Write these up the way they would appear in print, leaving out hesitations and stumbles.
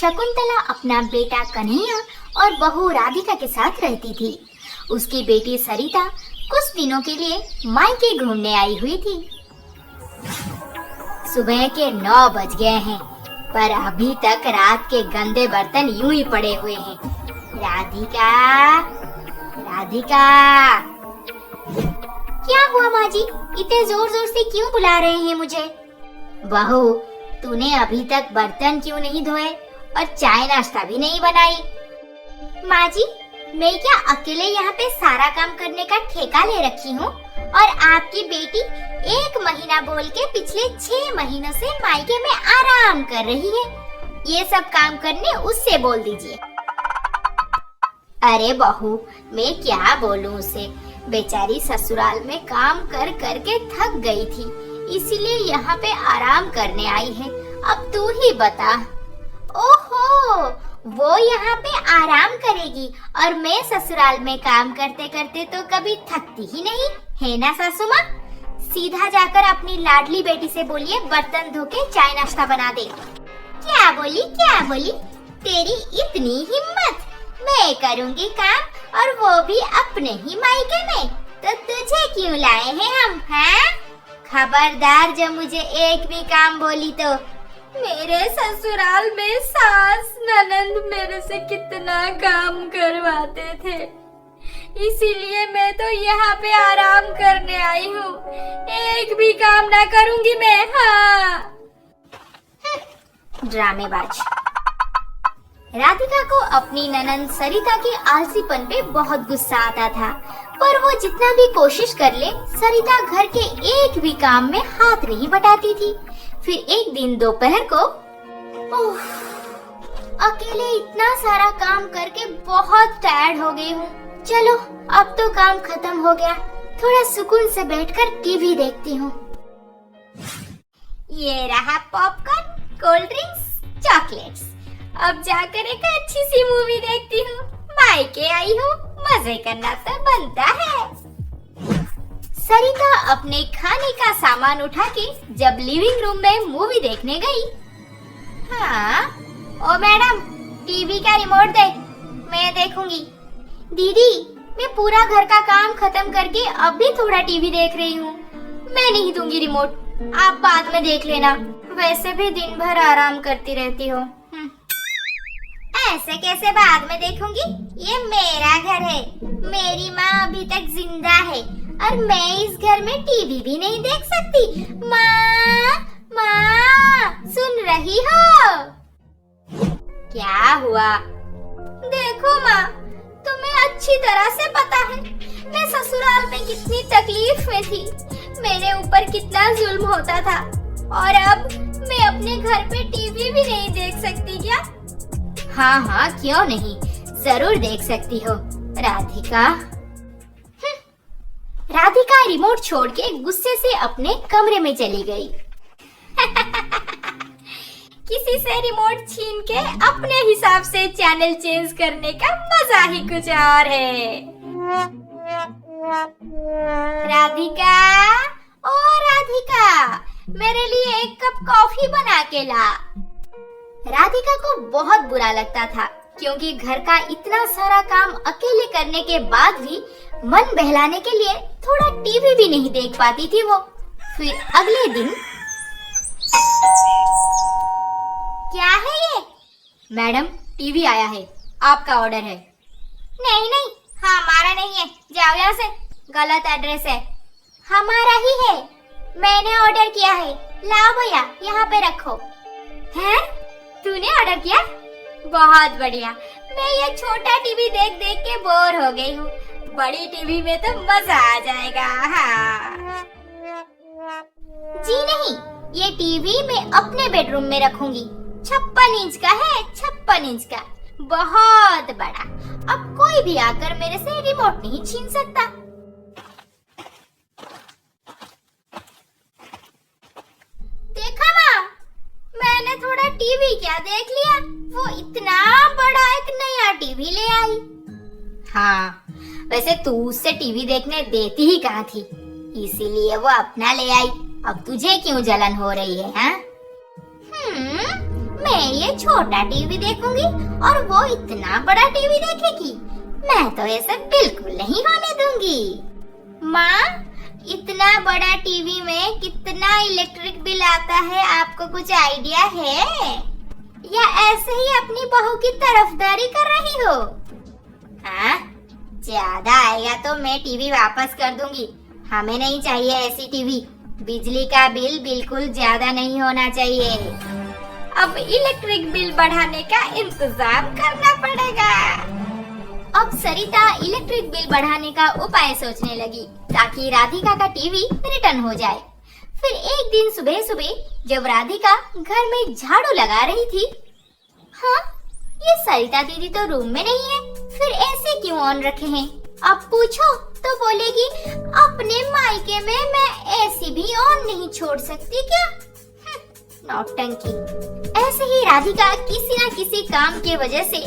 शकुंतला अपना बेटा कन्हैया और बहू राधिका के साथ रहती थी। उसकी बेटी सरिता कुछ दिनों के लिए मायके घूमने आई हुई थी। सुबह के 9 बज गए हैं, पर अभी तक रात के गंदे बर्तन यूं ही पड़े हुए हैं। राधिका, राधिका, क्या हुआ माँ जी? इतने जोर जोर से क्यों बुला रहे हैं मुझे? बहू, तूने अभी तक बर्तन क्यों नहीं धोए और चाय नाश्ता भी नहीं बनाई? माँ जी, मैं क्या अकेले यहाँ पे सारा काम करने का ठेका ले रखी हूँ? और आपकी बेटी 1 महीना बोल के पिछले 6 महीनों से मायके में आराम कर रही है। ये सब काम करने उससे बोल दीजिए। अरे बहू, मैं क्या बोलूँ उसे? बेचारी ससुराल में काम कर कर के थक गई थी, इसीलिए यहाँ पे आराम करने आई है। अब तू ही बता। ओहो, वो यहाँ पे आराम करेगी और मैं ससुराल में काम करते करते तो कभी थकती ही नहीं है ना सासू माँ? सीधा जाकर अपनी लाडली बेटी से बोलिए बर्तन धो के चाय नाश्ता बना दे। क्या बोली, क्या बोली? तेरी इतनी हिम्मत? मैं करूँगी काम, और वो भी अपने ही मायके में। तो तुझे क्यों लाए हैं हम, हैं? खबरदार जो मुझे एक भी काम बोली तो। मेरे ससुराल में सास ननंद मेरे से कितना काम करवाते थे, इसीलिए मैं तो यहाँ पे आराम करने आई हूँ। एक भी काम ना करूँगी मैं। हाँ, ड्रामेबाज। राधिका को अपनी ननंद सरिता के आलसीपन पे बहुत गुस्सा आता था, पर वो जितना भी कोशिश कर ले, सरिता घर के एक भी काम में हाथ नहीं बटाती थी। फिर एक दिन दोपहर को, अकेले इतना सारा काम करके बहुत टायर्ड हो गई हूँ। चलो, अब तो काम खत्म हो गया, थोड़ा सुकून से बैठकर टीवी देखती हूँ। ये रहा पॉपकॉर्न, कोल्ड ड्रिंक्स, चॉकलेट्स। अब जाकर एक अच्छी सी मूवी देखती हूँ। मायके आई हूँ, मजे करना तो बनता है। सरिता अपने खाने का सामान उठा के जब लिविंग रूम में मूवी देखने गई। हाँ, ओ मैडम, टीवी का रिमोट दे, मैं देखूंगी। दीदी, मैं पूरा घर का काम खत्म करके अब भी थोड़ा टीवी देख रही हूँ। मैं नहीं दूंगी रिमोट, आप बाद में देख लेना। वैसे भी दिन भर आराम करती रहती हो। ऐसे कैसे बाद में देखूंगी? ये मेरा घर है, मेरी माँ अभी तक जिंदा है और मैं इस घर में टीवी भी नहीं देख सकती। माँ, माँ, सुन रही हो? क्या हुआ? देखो माँ, तुम्हें अच्छी तरह से पता है मैं ससुराल में कितनी तकलीफ में थी, मेरे ऊपर कितना जुल्म होता था, और अब मैं अपने घर पे टीवी भी नहीं देख सकती क्या? हाँ हाँ, क्यों नहीं, जरूर देख सकती हो राधिका। राधिका रिमोट छोड़ के गुस्से से अपने कमरे में चली गई। किसी से रिमोट छीन के अपने हिसाब से चैनल चेंज करने का मजा ही कुछ और है। राधिका, ओ राधिका, मेरे लिए 1 कप कॉफी बना के ला। राधिका को बहुत बुरा लगता था, क्योंकि घर का इतना सारा काम अकेले करने के बाद भी मन बहलाने के लिए थोड़ा टीवी भी नहीं देख पाती थी वो। फिर अगले दिन, क्या है ये? मैडम, टीवी आया है, आपका ऑर्डर है। नहीं नहीं, हमारा नहीं है, जाओ यहाँ से, गलत एड्रेस है। हमारा ही है, मैंने ऑर्डर किया है, लाओ भैया, यहाँ पे रखो। हैं? तूने ऑर्डर किया? बहुत बढ़िया। मैं ये छोटा टीवी देख देख के बोर हो गई हूँ, बड़ी टीवी में तो मजा आ जाएगा। हाँ। जी नहीं, ये टीवी मैं अपने बेडरूम में रखूंगी। 56 इंच का है, 56 इंच का, बहुत बड़ा। अब कोई भी आकर मेरे से रिमोट नहीं छीन सकता। देखा माँ, मैंने थोड़ा टीवी क्या देख लिया, वो इतना बड़ा एक नया टीवी ले आई। हाँ, वैसे तू उससे टीवी देखने देती ही कहाँ थी, इसीलिए वो अपना ले आई। अब तुझे क्यों जलन हो रही है? हाँ? मैं ये छोटा टीवी देखूंगी और वो इतना बड़ा टीवी देखेगी। मैं तो ये सब बिल्कुल नहीं होने दूंगी। माँ, इतना बड़ा टीवी में कितना इलेक्ट्रिक बिल आता है, आपको कुछ आइडिया है? या ऐसे ही अपनी बहू की तरफदारी कर रही हो? हाँ, ज्यादा आएगा तो मैं टीवी वापस कर दूंगी। हमें नहीं चाहिए ऐसी टीवी। बिजली का बिल बिल्कुल ज्यादा नहीं होना चाहिए। अब इलेक्ट्रिक बिल बढ़ाने का इंतजाम करना पड़ेगा। अब सरिता इलेक्ट्रिक बिल बढ़ाने का उपाय सोचने लगी ताकि राधिका का टीवी रिटर्न हो जाए। फिर एक दिन सुबह सुबह जब राधिका घर में झाड़ू लगा रही थी, हाँ, ये सरिता दीदी तो रूम में नहीं है, फिर ऐसे क्यों ऑन रखे हैं? अब पूछो तो बोलेगी अपने मायके में मैं एसी भी ऑन नहीं छोड़ सकती क्या? नौटंकी। ऐसे ही राधिका किसी न किसी काम के वजह से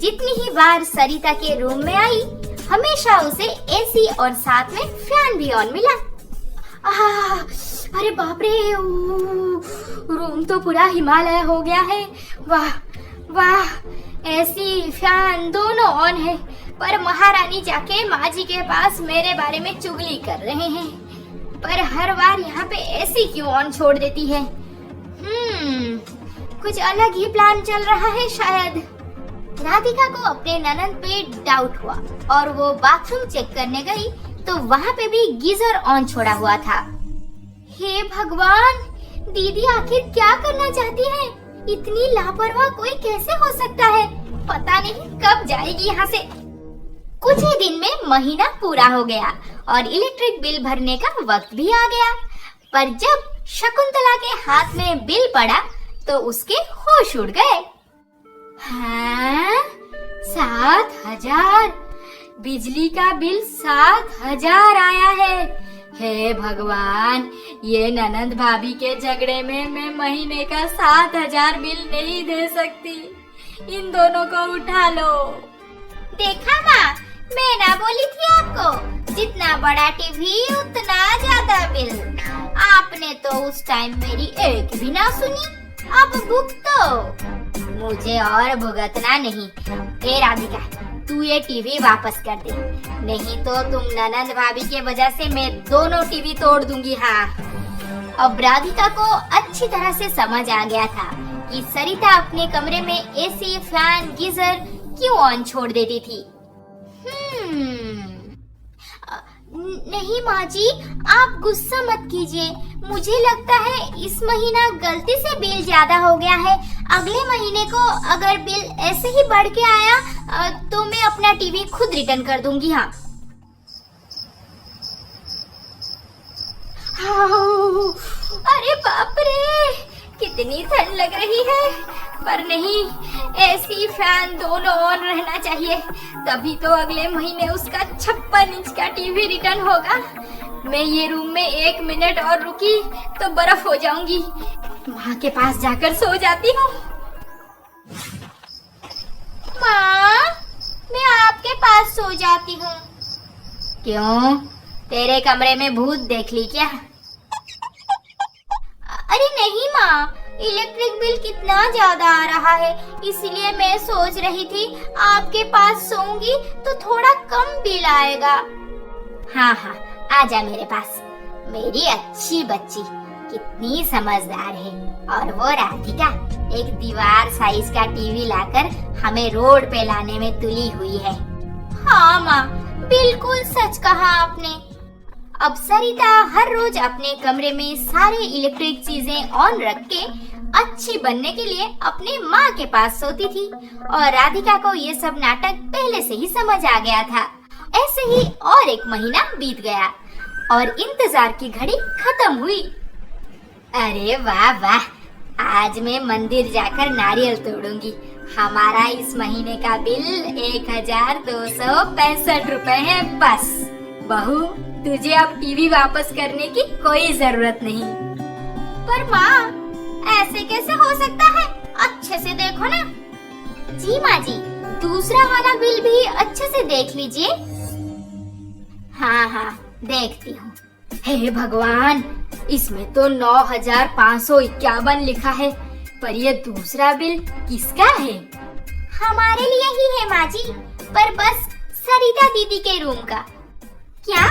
जितनी ही बार सरिता के रूम में आई, हमेशा उसे एसी और साथ में फैन भी ऑन मिला। अरे बाप रे, रूम तो पूरा हिमालय हो गया है। वाह वाह, एसी फैन दोनों ऑन है, पर महारानी जाके माँ जी के पास मेरे बारे में चुगली कर रहे हैं। पर हर बार यहाँ पे एसी क्यों ऑन छोड़ देती है? कुछ अलग ही प्लान चल रहा है शायद। राधिका को अपने ननद पे डाउट हुआ और वो बाथरूम चेक करने गई तो वहाँ पे भी गीजर ऑन छोड़ा हुआ था। हे भगवान, दीदी आखिर क्या करना चाहती है? इतनी लापरवाह कोई कैसे हो सकता है? पता नहीं कब जाएगी यहाँ से। कुछ ही दिन में महीना पूरा हो गया और इलेक्ट्रिक बिल भरने का वक्त भी आ गया। पर जब शकुंतला के हाथ में बिल पड़ा तो उसके होश उड़ गए। हाँ, 7,000 बिजली का बिल 7,000 आया है। हे भगवान, ये ननद भाभी के झगड़े में मैं महीने का 7,000 बिल नहीं दे सकती। इन दोनों को उठा लो। देखा माँ, मैं ना बोली थी आपको, जितना बड़ा टीवी उतना ज्यादा बिल। आपने तो उस टाइम मेरी एक भी ना सुनी। अब भुगतो। मुझे और भुगतना नहीं। ए राधिका, तू ये टीवी वापस कर दे, नहीं तो तुम ननद भाभी के वजह से मैं दोनों टीवी तोड़ दूंगी। हाँ। अब राधिका को अच्छी तरह से समझ आ गया था कि सरिता अपने कमरे में एसी, फैन, गीजर क्यों ऑन छोड़ देती थी। नहीं माँ जी, आप गुस्सा मत कीजिए। मुझे लगता है इस महीना गलती से बिल ज्यादा हो गया है। अगले महीने को अगर बिल ऐसे ही बढ़ के आया तो मैं अपना टीवी खुद रिटर्न कर दूंगी। हाँ। अरे बाप रे, कितनी ठंड लग रही है। पर नहीं, एसी फैन दोनों ऑन रहना चाहिए, तभी तो अगले महीने उसका 56 इंच का टीवी रिटर्न होगा। मैं ये रूम में 1 मिनट और रुकी तो बर्फ हो जाऊंगी। माँ के पास जाकर सो जाती हूँ। माँ, मैं आपके पास सो जाती हूँ। क्यों, तेरे कमरे में भूत देख ली क्या? अरे नहीं माँ, इलेक्ट्रिक बिल कितना ज्यादा आ रहा है, इसलिए मैं सोच रही थी आपके पास सोऊंगी तो थोड़ा कम बिल आएगा। हाँ हाँ, आजा मेरे पास। मेरी अच्छी बच्ची कितनी समझदार है। और वो राधिका एक दीवार साइज का टीवी लाकर हमें रोड पे लाने में तुली हुई है। हाँ माँ, बिल्कुल सच कहा आपने। अब सरिता हर रोज अपने कमरे में सारे इलेक्ट्रिक चीजें ऑन रख के अच्छी बनने के लिए अपने माँ के पास सोती थी और राधिका को ये सब नाटक पहले से ही समझ आ गया था। ऐसे ही और एक महीना बीत गया और इंतजार की घड़ी खत्म हुई। अरे वाह वाह, आज मैं मंदिर जाकर नारियल तोड़ूंगी। हमारा इस महीने का बिल 1,265 रुपए है बस। बहू, तुझे अब टीवी वापस करने की कोई जरूरत नहीं। पर माँ, ऐसे कैसे हो सकता है? अच्छे से देखो ना। जी माँ जी, दूसरा वाला बिल भी अच्छे से देख लीजिए। हाँ हाँ, देखती हूँ। हे भगवान, इसमें तो 9,551 लिखा है। पर ये दूसरा बिल किसका है? हमारे लिए ही है माँ जी, पर बस सरिता दीदी के रूम का। क्या?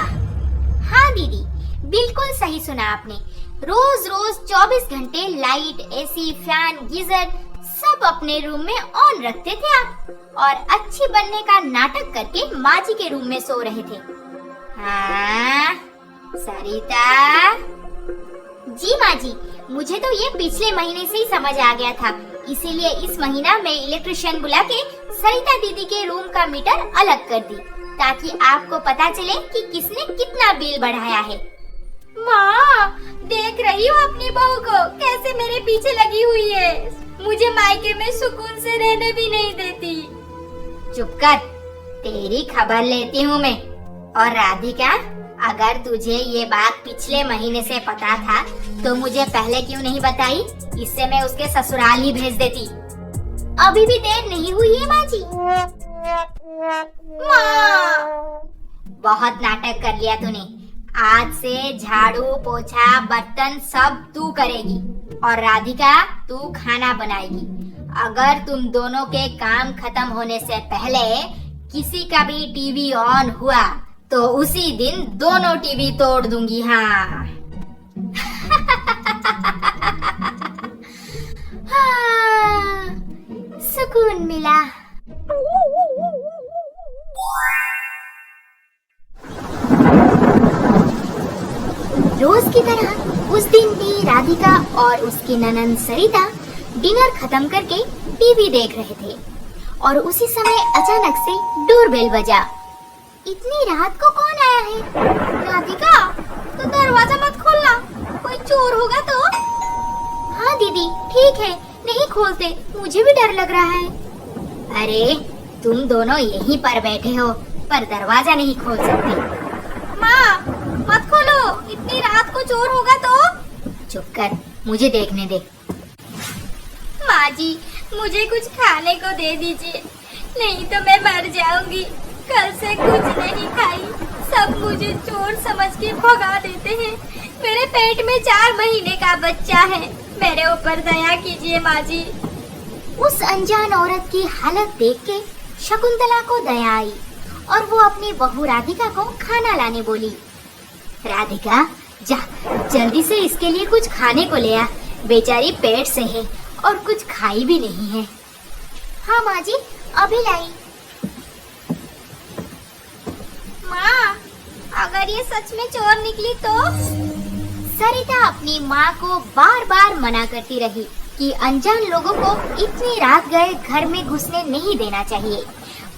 हाँ दीदी, बिल्कुल सही सुना आपने। रोज रोज 24 घंटे लाइट, एसी, फैन, गीजर सब अपने रूम में ऑन रखते थे आप, और अच्छी बनने का नाटक करके माँ जी के रूम में सो रहे थे। हाँ सरिता। जी माँ जी, मुझे तो ये पिछले महीने से ही समझ आ गया था, इसीलिए इस महीना मैं इलेक्ट्रिशियन बुला के सरिता दीदी के रूम का मीटर अलग कर दी, ताकि आपको पता चले कि किसने कितना बिल बढ़ाया है। माँ, देख रही हो अपनी बहू को कैसे मेरे पीछे लगी हुई है, मुझे मायके में सुकून से रहने भी नहीं देती। चुप कर, तेरी खबर लेती हूँ मैं। और राधिका, अगर तुझे ये बात पिछले महीने से पता था तो मुझे पहले क्यों नहीं बताई? इससे मैं उसके ससुराल ही भेज देती। अभी भी देर नहीं हुई है माँ जी। माँ, बहुत नाटक कर लिया तूने। आज से झाड़ू, पोछा, बर्तन सब तू करेगी, और राधिका तू खाना बनाएगी। अगर तुम दोनों के काम खत्म होने से पहले किसी का भी टीवी ऑन हुआ तो उसी दिन दोनों टीवी तोड़ दूंगी। हाँ। हाँ, सुकून मिला। रोज की तरह उस दिन भी राधिका और उसकी ननंद सरिता डिनर खत्म करके टीवी देख रहे थे, और उसी समय अचानक से डोरबेल बजा। इतनी रात को कौन आया है? राधिका, तो दरवाजा मत खोलना, कोई चोर होगा तो। हाँ दीदी, ठीक है, नहीं खोलते, मुझे भी डर लग रहा है। अरे तुम दोनों यहीं पर बैठे हो, पर दरवाजा नहीं खोल सकते। माँ, मत खोलो, इतनी रात को चोर होगा तो। चुप कर, मुझे देखने दे। माँ जी, मुझे कुछ खाने को दे दीजिए, नहीं तो मैं मर जाऊंगी। कल से कुछ नहीं खाई, सब मुझे चोर समझ के भगा देते हैं। मेरे पेट में 4 महीने का बच्चा है, मेरे ऊपर दया कीजिए माँ जी। उस अनजान औरत की हालत देख के शकुंतला को दया आई, और वो अपनी बहू राधिका को खाना लाने बोली। राधिका, जा जल्दी से इसके लिए कुछ खाने को ले आ, बेचारी पेट से है और कुछ खाई भी नहीं है। हाँ माँ जी, अभी लाई। माँ, अगर ये सच में चोर निकली तो? सरिता अपनी माँ को बार बार मना करती रही कि अनजान लोगों को इतनी रात गए घर में घुसने नहीं देना चाहिए,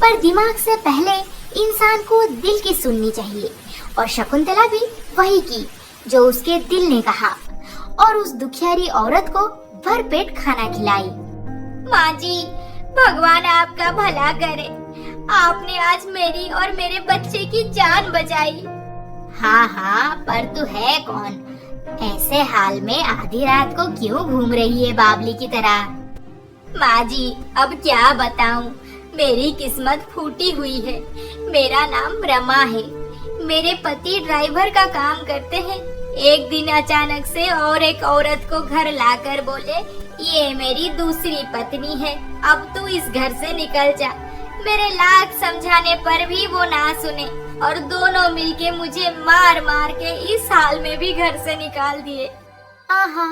पर दिमाग से पहले इंसान को दिल की सुननी चाहिए, और शकुंतला भी वही की जो उसके दिल ने कहा, और उस दुखियारी औरत को भरपेट खाना खिलाई। माँ जी, भगवान आपका भला करे, आपने आज मेरी और मेरे बच्चे की जान बचाई। हाँ हाँ, पर तू है कौन? ऐसे हाल में आधी रात को क्यों घूम रही है बावली की तरह? माँ जी, अब क्या बताऊं, मेरी किस्मत फूटी हुई है। मेरा नाम रमा है, मेरे पति ड्राइवर का काम करते हैं। एक दिन अचानक से और एक औरत को घर लाकर बोले, ये मेरी दूसरी पत्नी है, अब तू इस घर से निकल जा। मेरे लाख समझाने पर भी वो ना सुने, और दोनों मिलके मुझे मार मार के इस हाल में भी घर से निकाल दिए। आहा,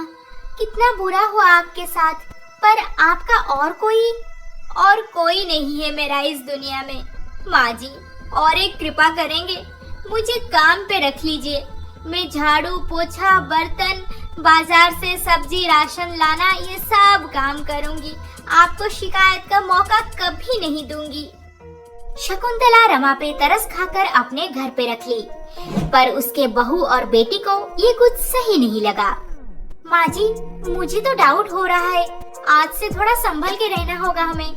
कितना बुरा हुआ आपके साथ, पर आपका और कोई नहीं है मेरा इस दुनिया में। माँ जी, और एक कृपा करेंगे, मुझे काम पे रख लीजिए। मैं झाड़ू, पोछा, बर्तन, बाजार से सब्जी, राशन लाना, ये सब काम करूंगी। आपको शिकायत का मौका कभी नहीं दूंगी। शकुंतला रमा पे तरस खाकर अपने घर पे रख ली, पर उसके बहू और बेटी को ये कुछ सही नहीं लगा। माँ जी, मुझे तो डाउट हो रहा है, आज से थोड़ा संभल के रहना होगा हमें।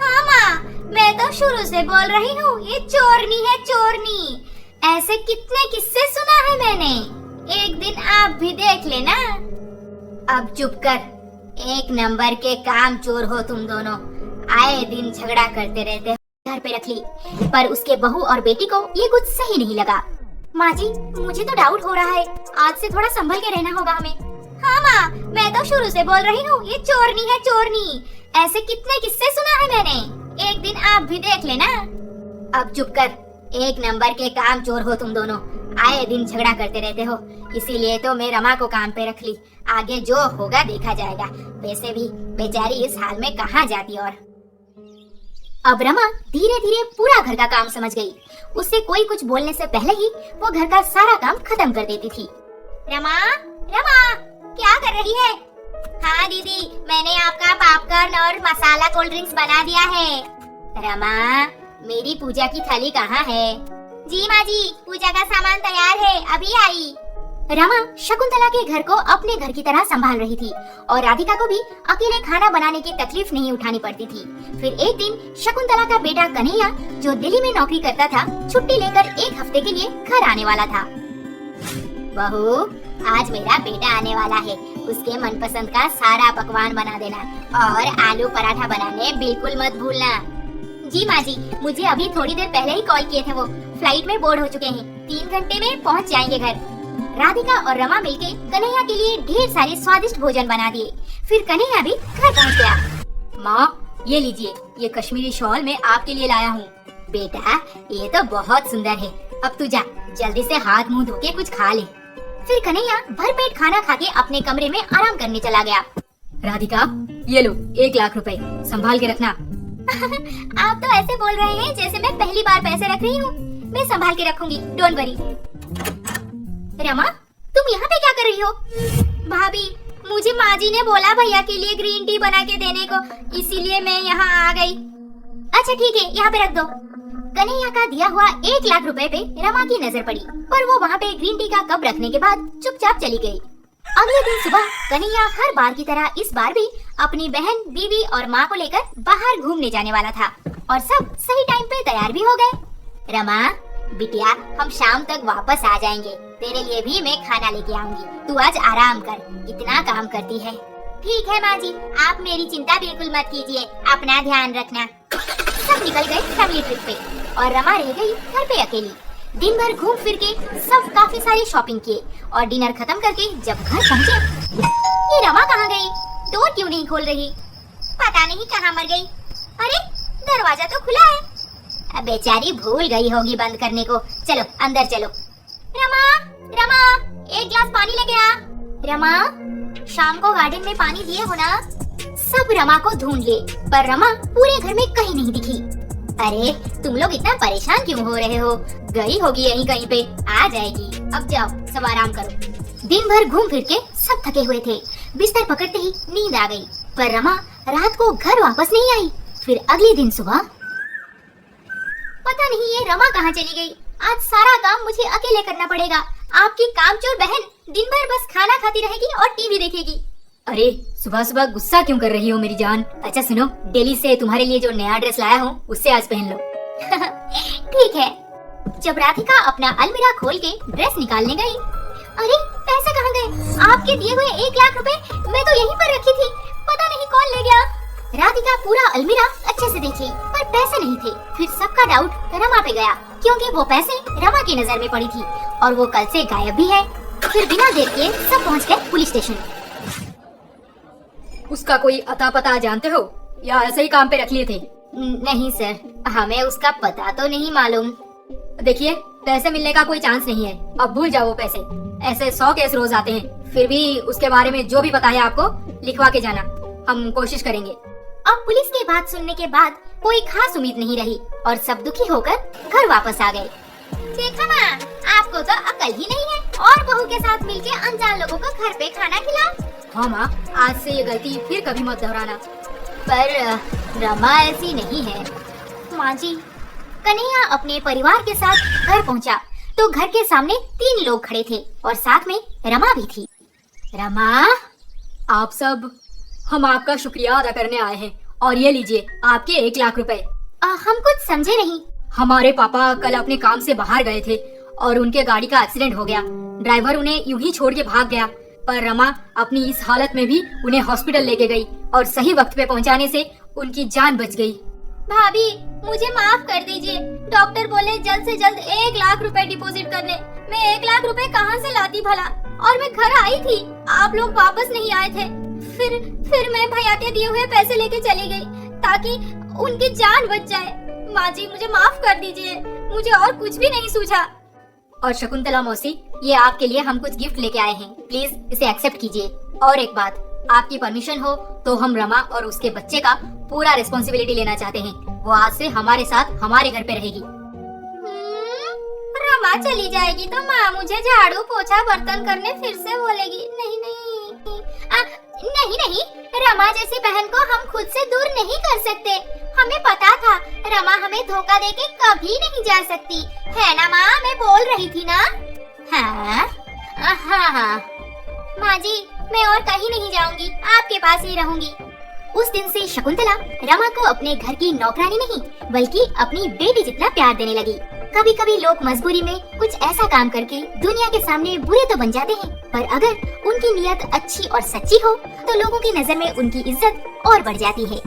हाँ माँ, मैं तो शुरू से बोल रही हूँ, ये चोरनी है, चोरनी। ऐसे कितने किस्से सुना है मैंने, एक दिन आप भी देख लेना। अब चुप कर, एक नंबर के काम चोर हो तुम दोनों, आए दिन झगड़ा करते रहते हो। घर पे रख ली, पर उसके बहू और बेटी को ये कुछ सही नहीं लगा। माँ जी, मुझे तो डाउट हो रहा है, आज से थोड़ा संभल के रहना होगा हमें। हाँ माँ, मैं तो शुरू से बोल रही हूँ, ये चोरनी है चोरनी। ऐसे कितने किस्से सुना है मैंने, एक दिन आप भी देख लेना। अब चुप कर, एक नंबर के काम चोर हो तुम दोनों, आए दिन झगड़ा करते रहते हो। इसीलिए तो मैं रमा को काम पे रख ली, आगे जो होगा देखा जाएगा। वैसे भी बेचारी इस हाल में कहाँ जाती। और अब रमा धीरे धीरे पूरा घर का काम समझ गई। उससे कोई कुछ बोलने से पहले ही वो घर का सारा काम खत्म कर देती थी। रमा, रमा, क्या कर रही है? हाँ दीदी, मैंने आपका पॉपकॉर्न और मसाला कोल्ड ड्रिंक्स बना दिया है। रमा, मेरी पूजा की थाली कहाँ है? जी माँ जी, पूजा का सामान तैयार है, अभी आई। रमा शकुंतला के घर को अपने घर की तरह संभाल रही थी और राधिका को भी अकेले खाना बनाने की तकलीफ नहीं उठानी पड़ती थी। फिर एक दिन शकुंतला का बेटा कन्हैया, जो दिल्ली में नौकरी करता था, छुट्टी लेकर एक हफ्ते के लिए घर आने वाला था। बहू, आज मेरा बेटा आने वाला है, उसके मनपसंद का सारा पकवान बना देना और आलू पराठा बनाने बिल्कुल मत भूलना। जी माँ जी, मुझे अभी थोड़ी देर पहले ही कॉल किए थे, वो फ्लाइट में बोर्ड हो चुके हैं, 3 घंटे में पहुँच जाएंगे घर। राधिका और रमा मिलके कन्हैया के लिए ढेर सारे स्वादिष्ट भोजन बना दिए। फिर कन्हैया भी घर पहुँच गया। माँ, ये लीजिए, ये कश्मीरी शॉल मैं आपके लिए लाया हूँ। बेटा, ये तो बहुत सुंदर है, अब तू जा, जल्दी से हाथ मुंह धो के कुछ खा ले। फिर कन्हैया भरपेट खाना खा के अपने कमरे में आराम करने चला गया। राधिका, ये लो 1 लाख रुपए, संभाल के रखना। आप तो ऐसे बोल रहे हैं जैसे मैं पहली बार पैसे रख रही हूँ। मैं संभाल के रखूंगी, डोंट वरी। रमा, तुम यहाँ पे क्या कर रही हो? भाभी, मुझे माँ जी ने बोला भैया के लिए ग्रीन टी बना के देने को, इसीलिए मैं यहाँ आ गई। अच्छा ठीक है, यहाँ पे रख दो। कन्हैया का दिया हुआ 1 लाख रुपए पे रमा की नजर पड़ी, पर वो वहाँ पे ग्रीन टी का कप रखने के बाद चुपचाप चली गई। अगले दिन सुबह कन्हैया हर बार की तरह इस बार भी अपनी बहन, बीवी और माँ को लेकर बाहर घूमने जाने वाला था और सब सही टाइम पे तैयार भी हो गए। रमा, बिटिया, हम शाम तक वापस आ जाएंगे, तेरे लिए भी मैं खाना लेके आऊंगी, तू आज आराम कर, इतना काम करती है। ठीक है माँ जी, आप मेरी चिंता बिल्कुल मत कीजिए, अपना ध्यान रखना। सब निकल गए फैमिली ट्रिप पे और रमा रह गई घर पे अकेली। दिन भर घूम फिर के सब काफी सारी शॉपिंग किए और डिनर खत्म करके जब घर पहुँचे, ये रमा कहाँ गई? डोर क्यों नहीं खोल रही? पता नहीं कहाँ मर गई। अरे, दरवाजा तो खुला है। अब बेचारी भूल गई होगी बंद करने को। चलो अंदर चलो। रमा, रमा, 1 गिलास पानी लेके आ। रमा, शाम को गार्डन में पानी दिए हो ना? सब रमा को ढूंढ लिए, पर रमा पूरे घर में कहीं नहीं दिखी। अरे, तुम लोग इतना परेशान क्यों हो रहे हो? गई होगी यहीं कहीं पे, आ जाएगी। अब जाओ, सब आराम करो। दिन भर घूम फिर के सब थके हुए थे। बिस्तर पकड़ते ही नींद आ गई, पर रमा रात को घर वापस नहीं आई। फिर अगले दिन सुबह पता नहीं ये रमा कहाँ चली गई। आज सारा काम मुझे अकेले करना पड़ेगा। आपकी कामचोर बहन दिन भर बस खाना खाती रहेगी और टीवी देखेगी। अरे, सुबह सुबह गुस्सा क्यों कर रही हो मेरी जान? अच्छा सुनो, दिल्ली से तुम्हारे लिए जो नया ड्रेस लाया हूँ उससे आज पहन लो। ठीक है। जब राधिका अपना अलमीरा खोल के ड्रेस निकालने गई, अरे पैसे कहाँ गए? आपके दिए हुए 1 लाख रुपए मैं तो यहीं पर रखी थी, पता नहीं कौन ले गया। राधिका पूरा अलमीरा अच्छे से देखी, पर पैसे नहीं थे। फिर सबका डाउट रमा पे गया, क्योंकि वो पैसे रमा की नजर में पड़ी थी और वो कल से गायब भी है। फिर बिना देर किए सब पहुंच गए पुलिस स्टेशन। उसका कोई अता पता जानते हो या ऐसे ही काम पे रख लिए थे? नहीं सर, हमें उसका पता तो नहीं मालूम। देखिए, पैसे मिलने का कोई चांस नहीं है, अब भूल जाओ वो पैसे। ऐसे 100 केस रोज आते हैं, फिर भी उसके बारे में जो भी पता है आपको लिखवा के जाना, हम कोशिश करेंगे। अब पुलिस की बात सुनने के बाद कोई खास उम्मीद नहीं रही और सब दुखी होकर घर वापस आ गए। देखा माँ, आपको तो अकल ही नहीं है और बहू के साथ मिलके अनजान लोगों को घर पे खाना खिलाओ। हाँ माँ, आज से ये गलती फिर कभी मत दोहराना। पर रमा ऐसी नहीं है। माँ जी, कन्हैया अपने परिवार के साथ घर पहुँचा तो घर के सामने 3 लोग खड़े थे और साथ में रमा भी थी। रमा, आप सब, हम आपका शुक्रिया अदा करने आए हैं और ये लीजिए आपके 1 लाख रुपए। हम कुछ समझे नहीं। हमारे पापा कल अपने काम से बाहर गए थे और उनके गाड़ी का एक्सीडेंट हो गया। ड्राइवर उन्हें यूं ही छोड़ के भाग गया, पर रमा अपनी इस हालत में भी उन्हें हॉस्पिटल लेके गई और सही वक्त पे पहुंचाने से उनकी जान बच गई। भाभी, मुझे माफ कर दीजिए। डॉक्टर बोले जल्द से जल्द 1 लाख रुपए डिपॉजिट करने। मैं 1 लाख रुपए कहाँ से लाती भला? और मैं घर आई थी, आप लोग वापस नहीं आए थे। फिर मैं भैया के दिए हुए पैसे लेके चली गई ताकि उनकी जान बच जाए। माँ जी मुझे माफ कर दीजिए, मुझे और कुछ भी नहीं सूझा। और शकुंतला मौसी, ये आपके लिए हम कुछ गिफ्ट लेके आए हैं, प्लीज इसे एक्सेप्ट कीजिए। और एक बात, आपकी परमिशन हो तो हम रमा और उसके बच्चे का पूरा रिस्पॉन्सिबिलिटी लेना चाहते हैं। वो आज से हमारे साथ हमारे घर पे रहेगी। रमा चली जाएगी तो माँ मुझे झाड़ू पोछा बर्तन करने फिर से बोलेगी। नहीं नहीं, रमा जैसी बहन को हम खुद से दूर नहीं कर सकते। हमें पता था रमा हमें धोखा देके कभी नहीं जा सकती, है ना माँ? मैं बोल रही थी ना। हाँ। माँ जी मैं और कहीं नहीं जाऊंगी, आपके पास ही रहूंगी। उस दिन से शकुंतला रमा को अपने घर की नौकरानी नहीं बल्कि अपनी बेटी जितना प्यार देने लगी। कभी कभी लोग मजबूरी में कुछ ऐसा काम करके दुनिया के सामने बुरे तो बन जाते हैं, पर अगर उनकी नीयत अच्छी और सच्ची हो तो लोगों की नजर में उनकी इज्जत और बढ़ जाती है।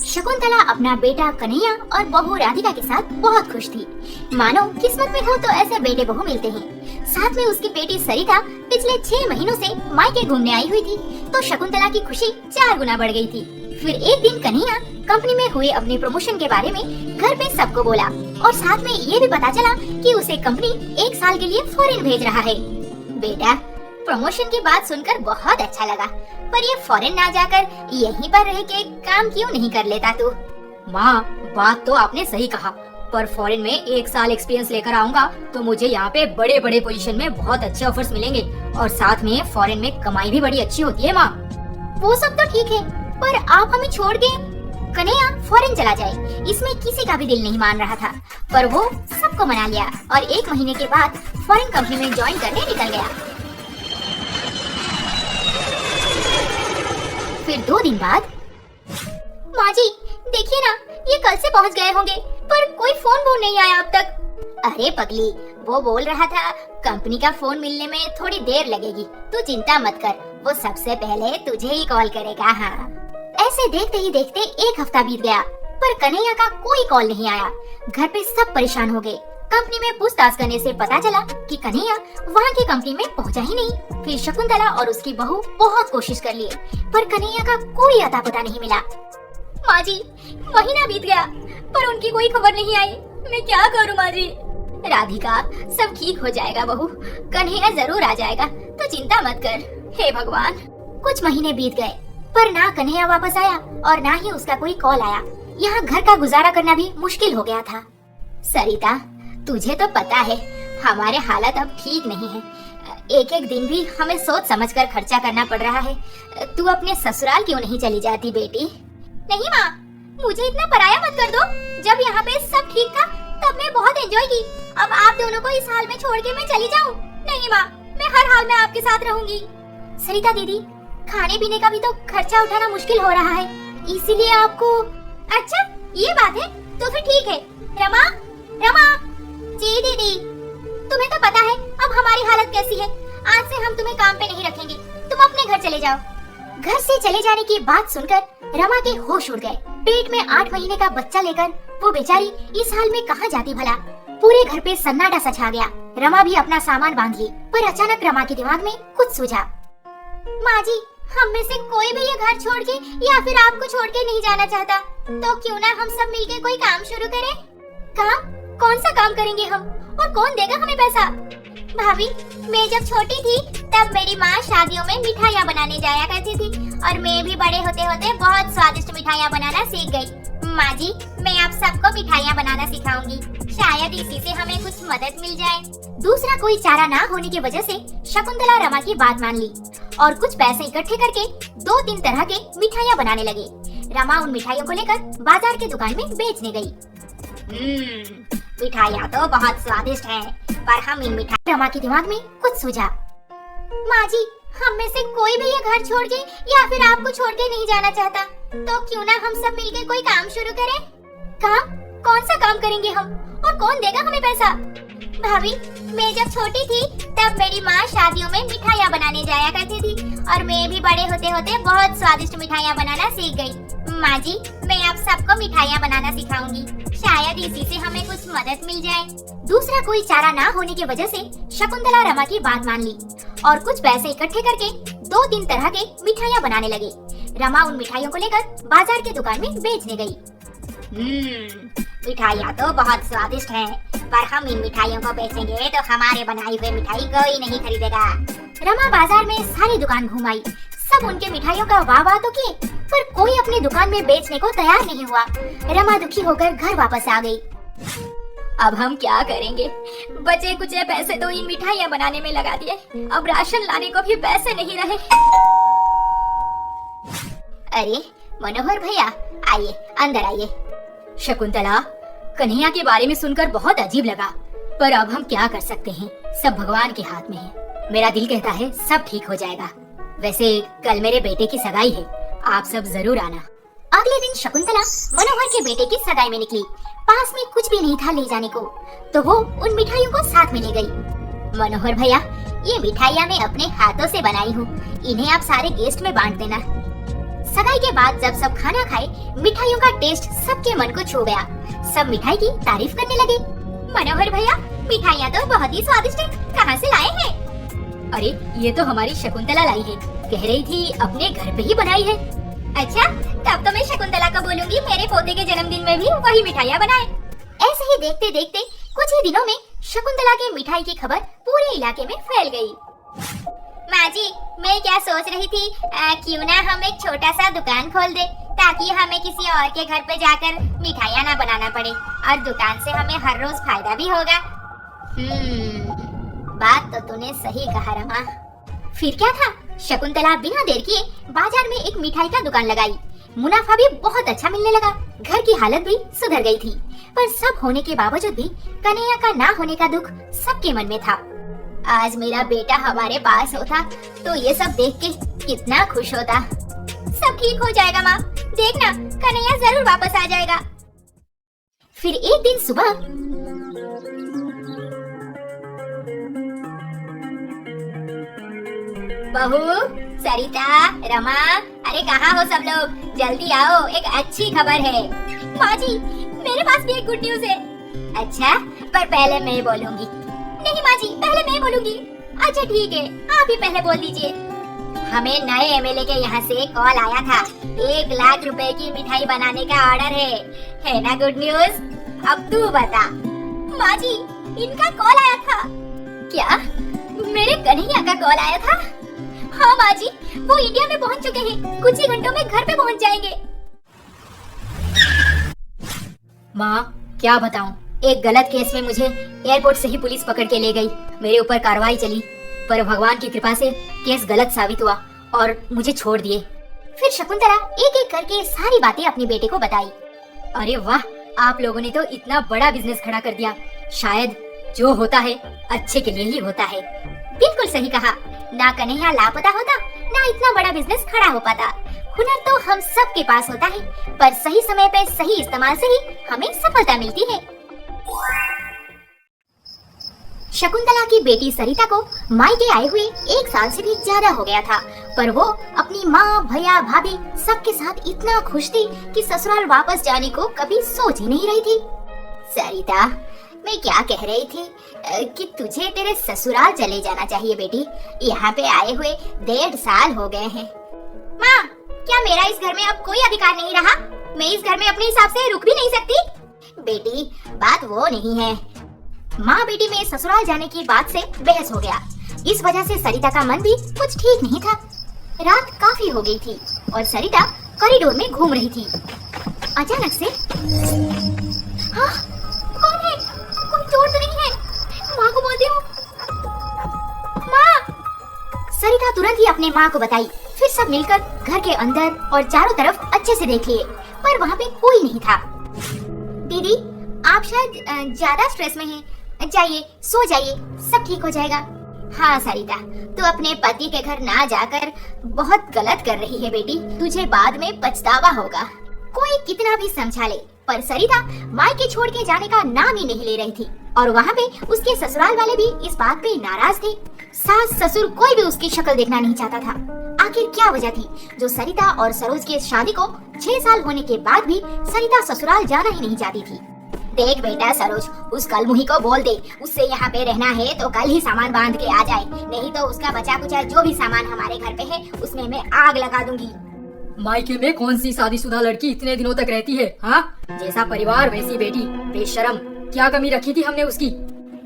शकुंतला अपना बेटा कन्हैया और बहू राधिका के साथ बहुत खुश थी। मानो किस्मत में हो तो ऐसे बेटे बहू मिलते हैं। साथ में उसकी बेटी सरिता पिछले 6 महीनों से मायके घूमने आई हुई थी, तो शकुंतला की खुशी 4 गुना बढ़ गई थी। फिर एक दिन कन्हैया कंपनी में हुए अपने प्रमोशन के बारे में घर पे सबको बोला और साथ में ये भी पता चला कि उसे कंपनी 1 साल के लिए फॉरेन भेज रहा है। बेटा, प्रमोशन की बात सुनकर बहुत अच्छा लगा, पर ये फॉरेन ना जाकर यहीं पर रह के काम क्यों नहीं कर लेता तू? माँ, बात तो आपने सही कहा, पर फॉरेन में 1 साल एक्सपीरियंस लेकर आऊंगा तो मुझे यहाँ पे बड़े बड़े पोजीशन में बहुत अच्छे ऑफर्स मिलेंगे और साथ में फॉरेन में कमाई भी बड़ी अच्छी होती है। माँ, वो सब तो ठीक है, पर आप हमें छोड़ के कन्हैया फॉरेन चला जाए, इसमें किसी का भी दिल नहीं मान रहा था, पर वो सबको मना लिया और 1 महीने के बाद फॉरेन कंपनी में ज्वाइन करने निकल गया। फिर 2 दिन बाद, माँ जी देखिए ना, ये कल से पहुँच गए होंगे, पर कोई फोन नहीं आया अब तक। अरे पगली, वो बोल रहा था कंपनी का फोन मिलने में थोड़ी देर लगेगी, तू चिंता मत कर, वो सबसे पहले तुझे ही कॉल करेगा। हाँ। ऐसे देखते ही देखते 1 हफ्ता बीत गया, पर कन्हैया का कोई कॉल नहीं आया। घर पे सब परेशान हो गए। कंपनी में पूछताछ करने से पता चला कि कन्हैया वहाँ की कंपनी में पहुँचा ही नहीं। फिर शकुंतला और उसकी बहू बहुत कोशिश कर लिए, पर कन्हैया का कोई अता पता नहीं मिला। माँ जी, महीना बीत गया पर उनकी कोई खबर नहीं आई, मैं क्या करूँ माँ जी? राधिका, सब ठीक हो जाएगा बहू, कन्हैया जरूर आ जाएगा, तो चिंता मत कर। हे भगवान। कुछ महीने बीत गए, पर ना कन्हैया वापस आया और ना ही उसका कोई कॉल आया। यहाँ घर का गुजारा करना भी मुश्किल हो गया था। सरिता, तुझे तो पता है हमारे हालत अब ठीक नहीं है, एक एक दिन भी हमें सोच समझकर खर्चा करना पड़ रहा है। तू अपने ससुराल क्यों नहीं चली जाती बेटी? नहीं माँ, मुझे इतना पराया मत कर दो। जब यहाँ पे सब ठीक था तब मैं बहुत एंजॉय की, अब आप दोनों को इस हाल में छोड़ के मैं चली जाऊँ? नहीं माँ, मैं हर हाल में आपके साथ रहूंगी। सरिता दीदी, खाने पीने का भी तो खर्चा उठाना मुश्किल हो रहा है, इसीलिए आपको। अच्छा ये बात है, तो फिर ठीक है। रमा, जी दीदी, तुम्हें तो पता है अब हमारी हालत कैसी है, आज से हम तुम्हें काम पे नहीं रखेंगे, तुम अपने घर चले जाओ। घर से चले जाने की बात सुनकर रमा के होश उड़ गए। पेट में 8 महीने का बच्चा लेकर वो बेचारी इस हाल में कहाँ जाती भला? पूरे घर पे सन्नाटा सा छा गया। रमा भी अपना सामान बांध ली, पर अचानक रमा के दिमाग में कुछ सूझा। माँ जी, हम में से कोई भी ये घर छोड़ के या फिर आपको छोड़ के नहीं जाना चाहता, तो क्यों ना हम सब मिलके कोई काम शुरू करें? काम? कौन सा काम करेंगे हम, और कौन देगा हमें पैसा? भाभी, मैं जब छोटी थी तब मेरी माँ शादियों में मिठाइयाँ बनाने जाया करती थी और मैं भी बड़े होते होते बहुत स्वादिष्ट मिठाइयाँ बनाना सीख गई। माँ जी, मैं आप सबको मिठाइयाँ बनाना सिखाऊंगी, शायद इसी से हमें कुछ मदद मिल जाए। दूसरा कोई चारा ना होने की वजह से शकुंतला रमा की बात मान ली और कुछ पैसे इकट्ठे करके 2-3 तरह के मिठाइयाँ बनाने लगे। रमा उन मिठाइयों को लेकर बाजार के दुकान में बेचने गई। मिठाइयाँ तो बहुत स्वादिष्ट हैं, पर हम इन मिठाई। रमा के दिमाग में कुछ सूझा। माँ जी, हम में से कोई भी ये घर छोड़ के या फिर आपको छोड़ के नहीं जाना चाहता, तो क्यों ना हम सब मिलके कोई काम शुरू करें? काम? कौन सा काम करेंगे हम, और कौन देगा हमें पैसा? भाभी, मैं जब छोटी थी तब मेरी माँ शादियों में मिठाइयाँ बनाने जाया करती थी और मैं भी बड़े होते होते बहुत स्वादिष्ट मिठाइयाँ बनाना सीख गई। माँ जी, मैं आप सबको मिठाइयाँ बनाना सिखाऊंगी, शायद इसी से हमें कुछ मदद मिल जाए। दूसरा कोई चारा ना होने की वजह से शकुंतला रमा की बात मान ली और कुछ पैसे इकट्ठे करके 2-3 तरह के मिठाइयाँ बनाने लगे। रमा उन मिठाइयों को लेकर बाजार के दुकान में बेचने गई। मिठाइयाँ तो बहुत स्वादिष्ट हैं, पर हम इन मिठाइयों को बेचेंगे तो हमारे बनाई हुई मिठाई कोई नहीं खरीदेगा। रमा बाजार में सारी दुकान घूम आई, सब उनके मिठाइयों का वाह वाह तो किए, पर कोई अपनी दुकान में बेचने को तैयार नहीं हुआ। रमा दुखी होकर घर वापस आ गई। अब हम क्या करेंगे? बचे कुचे पैसे तो इन मिठाइयाँ बनाने में लगा दिए, अब राशन लाने को भी पैसे नहीं रहे। अरे मनोहर भैया, आइए अंदर आइए। शकुंतला, कन्हैया के बारे में सुनकर बहुत अजीब लगा, पर अब हम क्या कर सकते हैं, सब भगवान के हाथ में है। मेरा दिल कहता है सब ठीक हो जाएगा। वैसे कल मेरे बेटे की सगाई है, आप सब जरूर आना। अगले दिन शकुंतला मनोहर के बेटे की सगाई में निकली। पास में कुछ भी नहीं था ले जाने को, तो वो उन मिठाइयों को साथ में ले गई। मनोहर भैया, ये मिठाइयाँ मैं अपने हाथों से बनाई हूँ, इन्हें आप सारे गेस्ट में बांट देना। सगाई के बाद जब सब खाना खाए, मिठाइयों का टेस्ट सबके मन को छू गया। सब मिठाई की तारीफ करने लगे। मनोहर भैया, मिठाइयाँ तो बहुत ही स्वादिष्ट हैं, कहाँ से लाए हैं? अरे ये तो हमारी शकुंतला लाई है, कह रही थी अपने घर पे ही बनाई है। अच्छा, तब तो मैं शकुंतला को बोलूंगी मेरे पोते के जन्मदिन में भी वही मिठाइयाँ बनाए। ऐसे ही देखते देखते कुछ ही दिनों में शकुंतला के मिठाई की खबर पूरे इलाके में फैल गई। माँ जी, मैं क्या सोच रही थी, क्यों ना हम एक छोटा सा दुकान खोल दे, ताकि हमें किसी और के घर पे जाकर मिठाइयाँ ना बनाना पड़े और दुकान से हमें हर रोज फायदा भी होगा। बात तो तूने सही कहा रमा। फिर क्या था, शकुंतला बिना देर किए बाजार में एक मिठाई का दुकान लगाई। मुनाफा भी बहुत अच्छा मिलने लगा, घर की हालत भी सुधर गई थी। पर सब होने के बावजूद भी कन्हैया का ना होने का दुख सबके मन में था। आज मेरा बेटा हमारे पास होता तो ये सब देख के कितना खुश होता। सब ठीक हो जाएगा माँ, देखना कन्हैया जरूर वापस आ जाएगा। फिर एक दिन सुबह बहू, सरिता, रमा, अरे कहाँ हो सब लोग, जल्दी आओ, एक अच्छी खबर है। माँ जी, मेरे पास भी एक गुड न्यूज है। अच्छा, पर पहले मैं बोलूंगी। नहीं माँ जी, पहले मैं बोलूंगी। अच्छा ठीक है, आप ही पहले बोल दीजिए। हमें नए एमएलए के यहाँ से कॉल आया था, 1 लाख रुपए की मिठाई बनाने का ऑर्डर है ना गुड न्यूज? अब तू बता। माँ जी, इनका कॉल आया था। क्या? मेरे कन्हैया का कॉल आया था? हाँ माँ जी, वो इंडिया में पहुँच चुके हैं, कुछ ही घंटों में घर पे पहुँच जाएंगे। माँ क्या बताऊँ, एक गलत केस में मुझे एयरपोर्ट से ही पुलिस पकड़ के ले गई। मेरे ऊपर कार्रवाई चली, पर भगवान की कृपा से केस गलत साबित हुआ और मुझे छोड़ दिए। फिर शकुंतला एक एक करके सारी बातें अपने बेटे को बताई। अरे वाह, आप लोगों ने तो इतना बड़ा बिजनेस खड़ा कर दिया। शायद जो होता है अच्छे के लिए ही होता है। बिल्कुल सही कहा, ना कन्हैया लापता होता, ना इतना बड़ा बिजनेस खड़ा हो पाता। हुनर तो हम सब के पास होता है, पर सही समय पे सही इस्तेमाल से ही हमें सफलता मिलती है। शकुंतला की बेटी सरिता को मायके आए हुए 1 साल से भी ज्यादा हो गया था, पर वो अपनी माँ, भैया, भाभी सबके साथ इतना खुश थी कि ससुराल वापस जाने को कभी सोच ही नहीं रही थी। सरिता, मैं क्या कह रही थी कि तुझे तेरे ससुराल चले जाना चाहिए बेटी। यहाँ पे आए हुए 1.5 साल हो गए हैं। माँ, क्या मेरा इस घर में अब कोई अधिकार नहीं रहा? मैं इस घर में अपने हिसाब से रुक भी नहीं सकती? बेटी, बात वो नहीं है। माँ बेटी में ससुराल जाने की बात से बहस हो गया। इस वजह से सरिता का मन भी कुछ ठीक नहीं था। रात काफी हो गई थी और सरिता कॉरिडोर में घूम रही थी। अचानक से हाँ, कौन है? कोई चोर तो नहीं है? माँ को बोलती हूँ। माँ! सरिता तुरंत ही अपने माँ को बताई। फिर सब मिलकर घर के अंदर और चारों तरफ अच्छे से देख लिए, पर वहाँ पे कोई नहीं था। दीदी, आप शायद ज्यादा स्ट्रेस में हैं। जाइए, सो जाइए, सब ठीक हो जाएगा। हाँ सरिता, तू अपने पति के घर ना जाकर बहुत गलत कर रही है बेटी, तुझे बाद में पछतावा होगा। कोई कितना भी समझा ले, पर सरिता मायके छोड़ के जाने का नाम ही नहीं ले रही थी और वहाँ पे उसके ससुराल वाले भी इस बात पे नाराज थे। सास ससुर कोई भी उसकी शक्ल देखना नहीं चाहता था। आखिर क्या वजह थी जो सरिता और सरोज के शादी को 6 साल होने के बाद भी सरिता ससुराल जाना ही नहीं चाहती थी। देख बेटा सरोज, उस कलमुही को बोल दे उससे यहाँ पे रहना है तो कल ही सामान बांध के आ जाए, नहीं तो उसका बचा कुचा जो भी सामान हमारे घर पे है उसमें मैं आग लगा दूंगी। मायके में कौन सी शादीशुदा लड़की इतने दिनों तक रहती है? हाँ, जैसा परिवार वैसी बेटी, बेशरम। क्या कमी रखी थी हमने उसकी?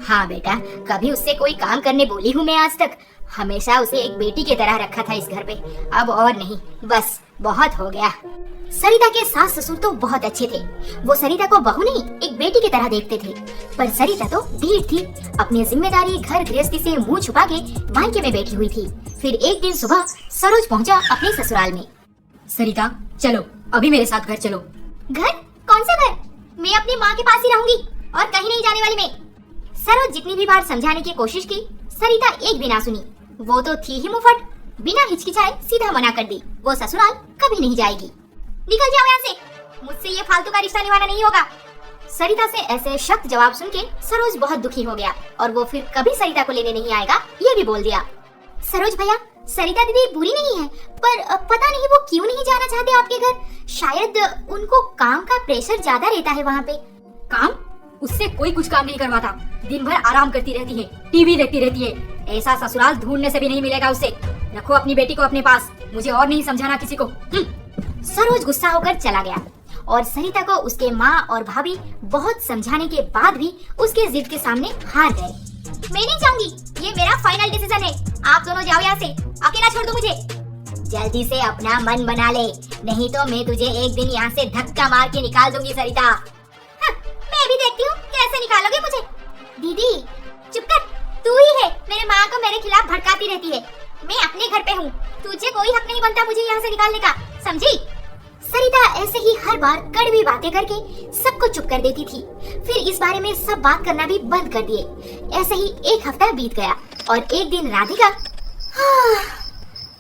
हाँ बेटा, कभी उससे कोई काम करने बोली हूँ मैं आज तक? हमेशा उसे एक बेटी की तरह रखा था इस घर पे, अब और नहीं, बस बहुत हो गया। सरिता के सास ससुर तो बहुत अच्छे थे। वो सरिता को बहू नहीं एक बेटी की तरह देखते थे, पर सरिता तो ढीठ थी। अपनी जिम्मेदारी घर गृहस्थी से मुंह छुपा के मायके में बैठी हुई थी। फिर एक दिन सुबह सरोज पहुंचा अपने ससुराल में। सरिता चलो, अभी मेरे साथ घर चलो। घर? कौन सा घर? मैं अपनी माँ के पास ही रहूंगी और कहीं नहीं जाने वाली मैं। सरोज जितनी भी बार समझाने की कोशिश की, सरिता एक भी ना सुनी। वो तो थी ही मुंहफट, बिना हिचकिचाए सीधा मना कर दी। वो ससुराल कभी नहीं जाएगी। निकल जाओ यहाँ से, मुझसे ये फालतू का रिश्ता निभाना नहीं होगा। सरिता से ऐसे सख्त जवाब सुन के सरोज बहुत दुखी हो गया और वो फिर कभी सरिता को लेने नहीं आएगा ये भी बोल दिया। सरोज भैया, सरिता दीदी बुरी नहीं है, पर पता नहीं वो क्यों नहीं जाना चाहते आपके घर। शायद उनको काम का प्रेशर ज्यादा रहता है वहाँ पे। काम? उससे कोई कुछ काम नहीं करवाता, दिन भर आराम करती रहती है, टीवी देखती रहती है। ऐसा ससुराल ढूंढने से भी नहीं मिलेगा उसे। रखो अपनी बेटी को अपने पास, मुझे और नहीं समझाना किसी को। सरोज गुस्सा होकर चला गया और सरिता को उसके माँ और भाभी बहुत समझाने के बाद भी उसके जिद के सामने हार गए। मैं नहीं जाऊंगी, ये मेरा फाइनल डिसीजन है। आप दोनों जाओ यहाँ से, अकेला छोड़ दो मुझे। जल्दी से अपना मन बना ले, नहीं तो मैं तुझे एक दिन यहाँ से धक्का मार के निकाल दूंगी सरिता। हाँ, मैं भी देखती हूँ कैसे निकालोगे मुझे। दीदी चुप कर, तू ही है मेरे माँ को मेरे खिलाफ भड़काती रहती है। मैं अपने घर पे हूँ, तुझे कोई हक नहीं बनता मुझे यहाँ से निकालने का, समझी? सरिता ऐसे ही हर बार कड़वी बातें करके सबको चुप कर देती थी। फिर इस बारे में सब बात करना भी बंद कर दिए। ऐसे ही एक हफ्ता बीत गया और एक दिन राधिका,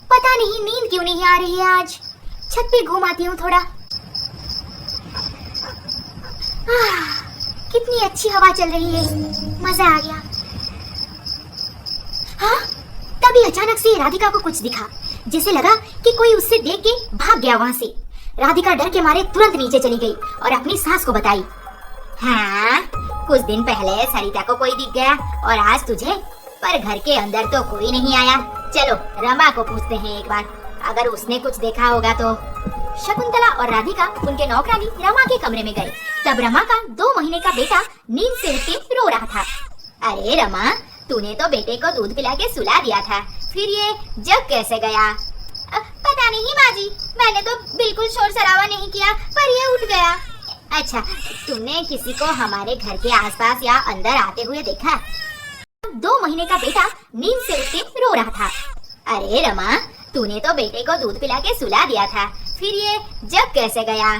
पता नहीं नींद क्यों नहीं आ रही है आज, छत पे घूम आती हूँ थोड़ा। कितनी अच्छी हवा चल रही है, मजा आ गया। हाँ, तभी अचानक से राधिका को कुछ दिखा, जैसे लगा कि कोई उससे देख के भाग गया वहाँ से। राधिका डर के मारे तुरंत नीचे चली गई और अपनी सास को बताई। हाँ, कुछ दिन पहले सरिता को कोई दिख गया और आज तुझे, पर घर के अंदर तो कोई नहीं आया। चलो रमा को पूछते हैं एक बार, अगर उसने कुछ देखा होगा तो। शकुंतला और राधिका उनके नौकरानी रमा के कमरे में गए। तब रमा का 2 महीने का बेटा नींद से उठ के रो रहा था। अरे रमा, तूने तो बेटे को दूध पिला के सुला दिया था, फिर ये जग कैसे गया? पता नहीं माँ जी, मैंने तो बिल्कुल शोर शराबा नहीं किया, पर ये उठ गया। अच्छा, तूने किसी को हमारे घर के आसपास या अंदर आते हुए देखा? 2 महीने का बेटा नींद से उठ के रो रहा था। अरे रमा, तूने तो बेटे को दूध पिला के सुला दिया था, फिर ये जग कैसे गया?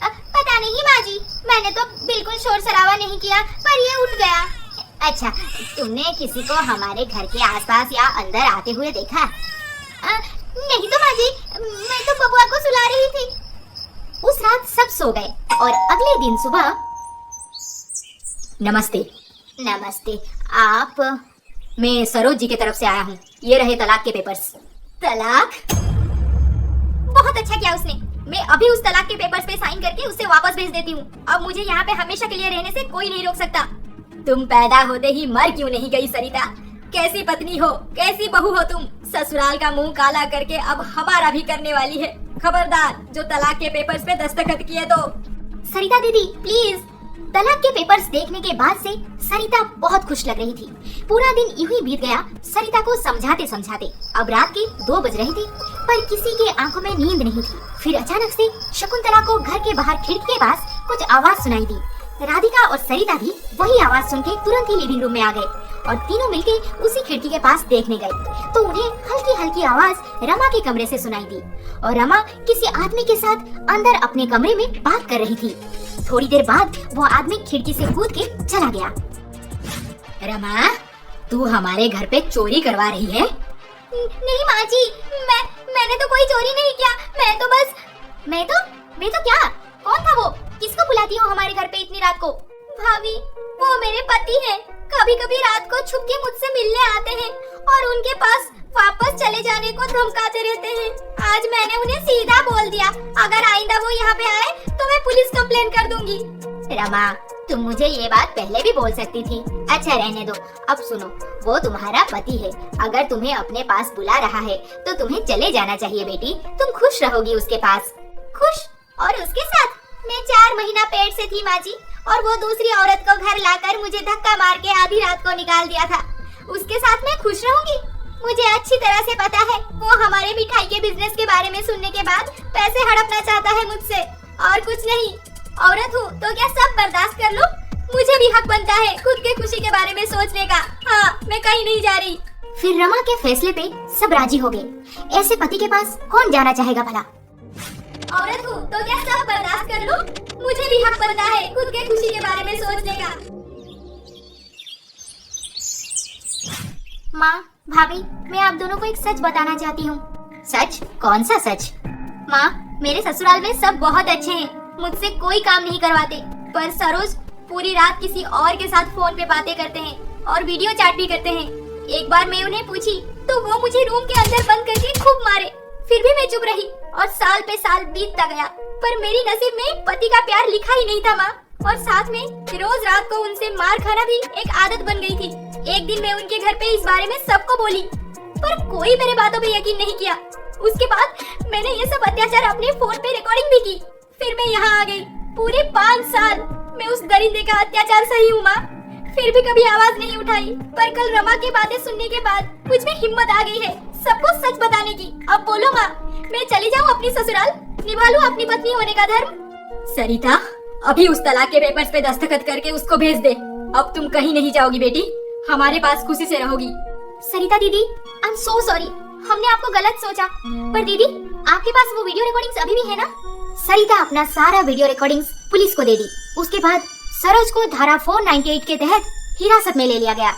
पता नहीं माँ जी, मैंने तो बिल्कुल शोर शराबा नहीं किया, पर ये उठ गया। अच्छा, तुमने किसी को हमारे घर के आसपास या अंदर आते हुए देखा? नहीं तो माँ जी, मैं तो बबुआ को सुला रही थी। उस रात सब सो गए और अगले दिन सुबह। नमस्ते। नमस्ते, आप? मैं सरोज जी की तरफ से आया हूँ, ये रहे तलाक के पेपर्स। तलाक? बहुत अच्छा किया उसने, मैं अभी उस तलाक के पेपर्स पे साइन करके उसे वापस भेज देती हूँ। अब मुझे यहाँ पे हमेशा के लिए रहने से कोई नहीं रोक सकता। तुम पैदा होते ही मर क्यों नहीं गई सरिता? कैसी पत्नी हो, कैसी बहू हो तुम? ससुराल का मुंह काला करके अब हमारा भी करने वाली है। खबरदार, जो तलाक के पेपर्स पे दस्तखत किए तो। सरिता दीदी प्लीज। तलाक के पेपर्स देखने के बाद से सरिता बहुत खुश लग रही थी। पूरा दिन यूं ही बीत गया सरिता को समझाते समझाते। अब रात के 2 बज रहे थे, पर किसी के आंखों में नींद नहीं थी। फिर अचानक से शकुंतला को घर के बाहर खिड़की के पास कुछ आवाज सुनाई दी। राधिका और सरिता भी वही आवाज सुन के तुरंत ही लिविंग रूम में आ गए और तीनों मिलके उसी खिड़की के पास देखने गए तो उन्हें हल्की हल्की आवाज रमा के कमरे से सुनाई दी और रमा किसी आदमी के साथ अंदर अपने कमरे में बात कर रही थी। थोड़ी देर बाद वो आदमी खिड़की से कूद के चला गया। रमा, तू हमारे घर पे चोरी करवा रही है? नहीं माँ जी, मैंने तो कोई चोरी नहीं किया। मैं तो क्या? कौन था वो? किसको बुलाती हो हमारे घर पे इतनी रात को? भाभी, वो मेरे पति हैं। कभी कभी रात को छुप के मुझसे मिलने आते हैं और उनके पास वापस चले जाने को धमकाते रहते हैं। आज मैंने उन्हें सीधा बोल दिया, अगर आइंदा वो यहाँ पे आए तो मैं पुलिस कंप्लेन कर दूंगी। रमा, तुम मुझे ये बात पहले भी बोल सकती थी। अच्छा रहने दो। अब सुनो, वो तुम्हारा पति है, अगर तुम्हें अपने पास बुला रहा है तो तुम्हें चले जाना चाहिए बेटी। तुम खुश रहोगी उसके पास। खुश? और उसके साथ? मैं 4 महीना पेट से थी माँ जी, और वो दूसरी औरत को घर लाकर मुझे धक्का मार के आधी रात को निकाल दिया था। उसके साथ मैं खुश रहूंगी? मुझे अच्छी तरह से पता है वो हमारे मिठाई के बिजनेस के बारे में सुनने के बाद पैसे हड़पना चाहता है मुझसे, और कुछ नहीं। औरत हूँ तो क्या सब बर्दाश्त कर लूं? मुझे भी हक बनता है खुद के खुशी के बारे में सोचने का। हाँ, मैं कहीं नहीं जा रही। फिर रमा के फैसले पे सब राजी हो गए। ऐसे पति के पास कौन जाना चाहेगा भला। औरत हूँ तो क्या सब बर्दाश्त कर लूं? मुझे भी हक बनता है खुद के खुशी के बारे में सोचने का। माँ, भाभी, मैं आप दोनों को एक सच बताना चाहती हूँ। सच? कौन सा सच? माँ, मेरे ससुराल में सब बहुत अच्छे हैं, मुझसे कोई काम नहीं करवाते, पर सरोज पूरी रात किसी और के साथ फोन पे बातें करते हैं और वीडियो चैट भी करते हैं। एक बार मैं उन्हें पूछी तो वो मुझे रूम के अंदर बंद करके खूब मारे, फिर भी मैं चुप रही और साल पे साल बीतता गया, पर मेरी नसीब में पति का प्यार लिखा ही नहीं था माँ। और साथ में रोज रात को उनसे मार खाना भी एक आदत बन गई थी। एक दिन मैं उनके घर पे इस बारे में सबको बोली, पर कोई मेरे बातों पे यकीन नहीं किया। उसके बाद मैंने ये सब अत्याचार अपने फोन पे रिकॉर्डिंग भी की। फिर मैं यहाँ आ गई। पूरे 5 साल मैं उस दरिंदे का अत्याचार सही हूँ माँ, फिर भी कभी आवाज नहीं उठाई। पर कल रमा की बातें सुनने के बाद मुझ में हिम्मत आ गई है सबको सच बताने की। अब बोलो माँ, मैं चली जाऊँ अपनी ससुराल, निभा लूँ अपनी पत्नी होने का धर्म? सरिता, अभी उस तलाक के पेपर्स पे दस्तखत करके उसको भेज दे। अब तुम कहीं नहीं जाओगी बेटी, हमारे पास खुशी से रहोगी। सरिता दीदी, आई एम सो सॉरी, हमने आपको गलत सोचा। पर दीदी, आपके पास वो वीडियो रिकॉर्डिंग्स अभी भी है ना? सरिता अपना सारा वीडियो रिकॉर्डिंग्स पुलिस को दे दी। उसके बाद सरोज को धारा 498 के तहत हिरासत में ले लिया गया।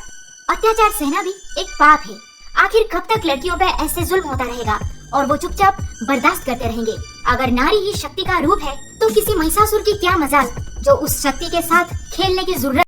अत्याचार सहना भी एक पाप है। आखिर कब तक लड़कियों पे ऐसे जुल्म होता रहेगा और वो चुपचाप बर्दाश्त करते रहेंगे? अगर नारी ही शक्ति का रूप है तो किसी महिषासुर की क्या मजाल जो उस शक्ति के साथ खेलने की जरूरत